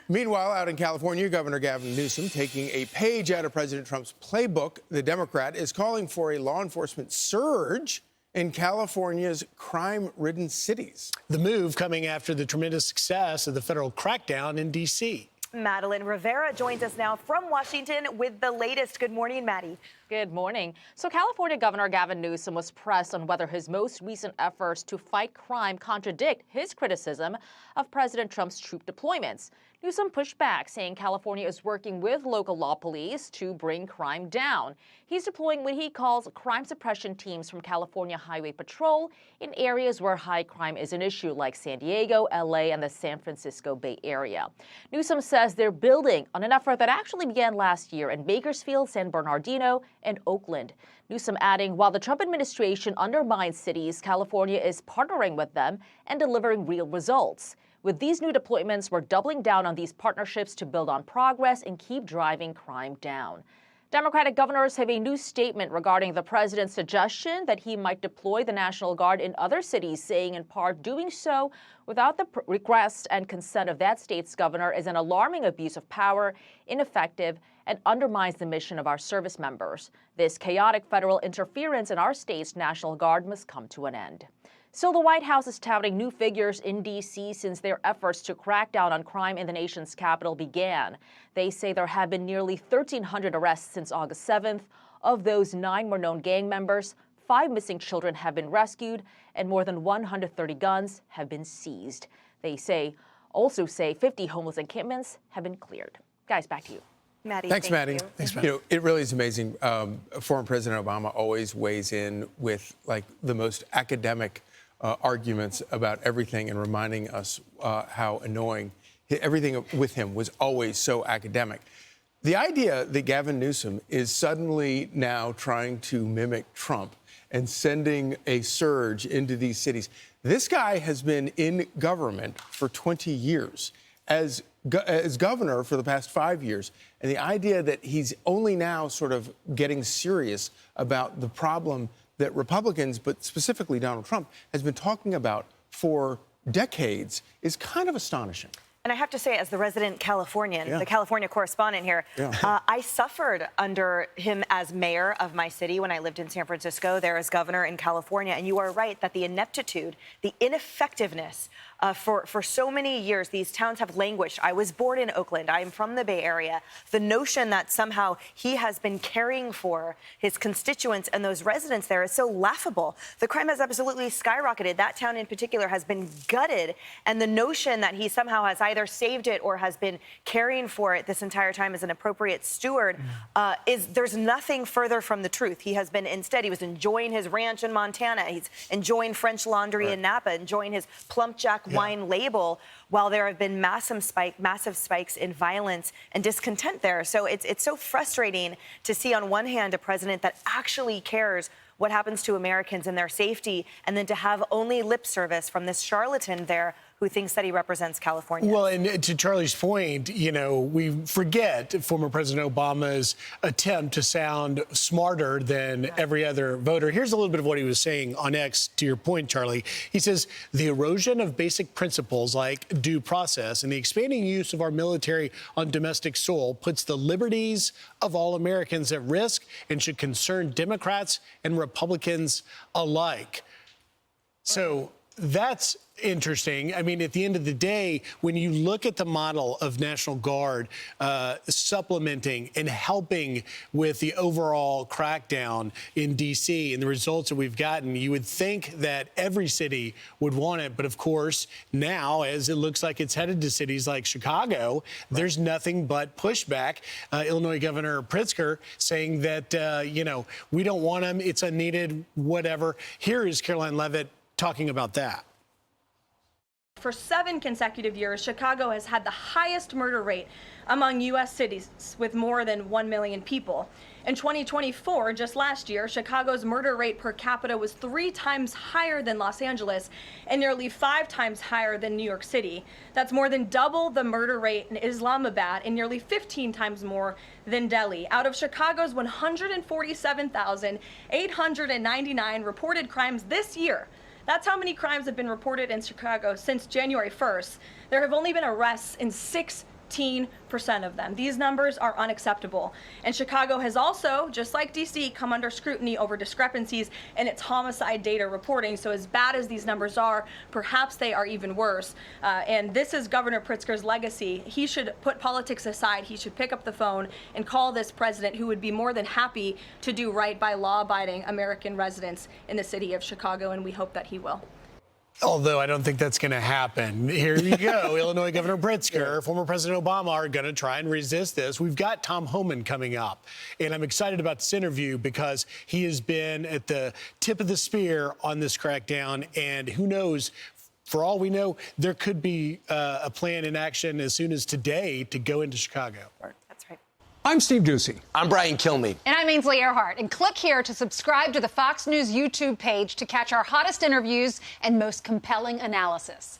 Meanwhile, out in California, Governor Gavin Newsom, taking a page out of President Trump's playbook, the Democrat is calling for a law enforcement surge in California's crime-ridden cities. The move coming after the tremendous success of the federal crackdown in D.C. Madeleine Rivera joins us now from Washington with the latest. Good morning, Maddie. Good morning. So California Governor Gavin Newsom was pressed on whether his most recent efforts to fight crime contradict his criticism of President Trump's troop deployments. Newsom pushed back, saying California is working with local law police to bring crime down. He's deploying what he calls crime suppression teams from California Highway Patrol in areas where high crime is an issue, like San Diego, LA, and the San Francisco Bay Area. Newsom says they're building on an effort that actually began last year in Bakersfield, San Bernardino, and Oakland. Newsom adding, while the Trump administration undermines cities, California is partnering with them and delivering real results. With these new deployments, we're doubling down on these partnerships to build on progress and keep driving crime down. Democratic governors have a new statement regarding the president's suggestion that he might deploy the National Guard in other cities, saying in part doing so without the request and consent of that state's governor is an alarming abuse of power, ineffective, and undermines the mission of our service members. This chaotic federal interference in our state's National Guard must come to an end. So the White House is touting new figures in D.C. since their efforts to crack down on crime in the nation's capital began. They say there have been nearly 1,300 arrests since August 7th. Of those, 9 were known gang members, 5 missing children have been rescued, and more than 130 guns have been seized. They also say 50 homeless encampments have been cleared. Guys, back to you. Maddie, Thanks, Maddie. Thanks, Maddie. You know, it really is amazing. Former President Obama always weighs in with like the most academic arguments about everything and reminding us how annoying everything with him was always so academic. The idea that Gavin Newsom is suddenly now trying to mimic Trump and sending a surge into these cities. This guy has been in government for 20 years as governor for the past 5 years. And the idea that he's only now sort of getting serious about the problem that Republicans, but specifically Donald Trump, has been talking about for decades is kind of astonishing. And I have to say, as the resident Californian, the California correspondent here, I suffered under him as mayor of my city when I lived in San Francisco, there as governor in California. And you are right that the ineptitude, the ineffectiveness for so many years, these towns have languished. I was born in Oakland. I am from the Bay Area. The notion that somehow he has been caring for his constituents and those residents there is so laughable. The crime has absolutely skyrocketed. That town in particular has been gutted. And the notion that he somehow has either saved it or has been caring for it this entire time as an appropriate steward there's nothing further from the truth. He has been instead, he was enjoying his ranch in Montana. He's enjoying French Laundry in Napa, enjoying his Plump Jack wine label, while there have been massive spikes in violence and discontent there. So it's so frustrating to see on one hand a president that actually cares what happens to Americans and their safety, and then to have only lip service from this charlatan there who thinks that he represents California. Well, and to Charlie's point, you know, we forget former President Obama's attempt to sound smarter than every other voter. Here's a little bit of what he was saying on X, to your point, Charlie. He says, the erosion of basic principles like due process and the expanding use of our military on domestic soil puts the liberties of all Americans at risk and should concern Democrats and Republicans alike. So that's interesting. I mean, at the end of the day, when you look at the model of National Guard supplementing and helping with the overall crackdown in D.C. and the results that we've gotten, you would think that every city would want it. But of course, now, as it looks like it's headed to cities like Chicago, there's nothing but pushback. Illinois Governor Pritzker saying that, you know, we don't want them. It's unneeded, whatever. Here is Caroline Levitt talking about that. For 7 consecutive years, Chicago has had the highest murder rate among U.S. cities with more than 1 million people. In 2024, just last year, Chicago's murder rate per capita was 3 times higher than Los Angeles and nearly 5 times higher than New York City. That's more than double the murder rate in Islamabad and nearly 15 times more than Delhi. Out of Chicago's 147,899 reported crimes this year, that's how many crimes have been reported in Chicago since January 1st. There have only been arrests in 16 15% of them. These numbers are unacceptable. And Chicago has also, just like DC, come under scrutiny over discrepancies in its homicide data reporting. So as bad as these numbers are, perhaps they are even worse. And this is Governor Pritzker's legacy. He should put politics aside. He should pick up the phone and call this president, who would be more than happy to do right by law-abiding American residents in the city of Chicago, and we hope that he will. Although I don't think that's going to happen. Here you go. Illinois Governor Pritzker, former President Obama are going to try and resist this. We've got Tom Homan coming up, and I'm excited about this interview because he has been at the tip of the spear on this crackdown, and who knows, for all we know, there could be a plan in action as soon as today to go into Chicago. That's right. I'm Steve Doocy. I'm Brian Kilmeade. And I'm Ainsley Earhart. And click here to subscribe to the Fox News YouTube page to catch our hottest interviews and most compelling analysis.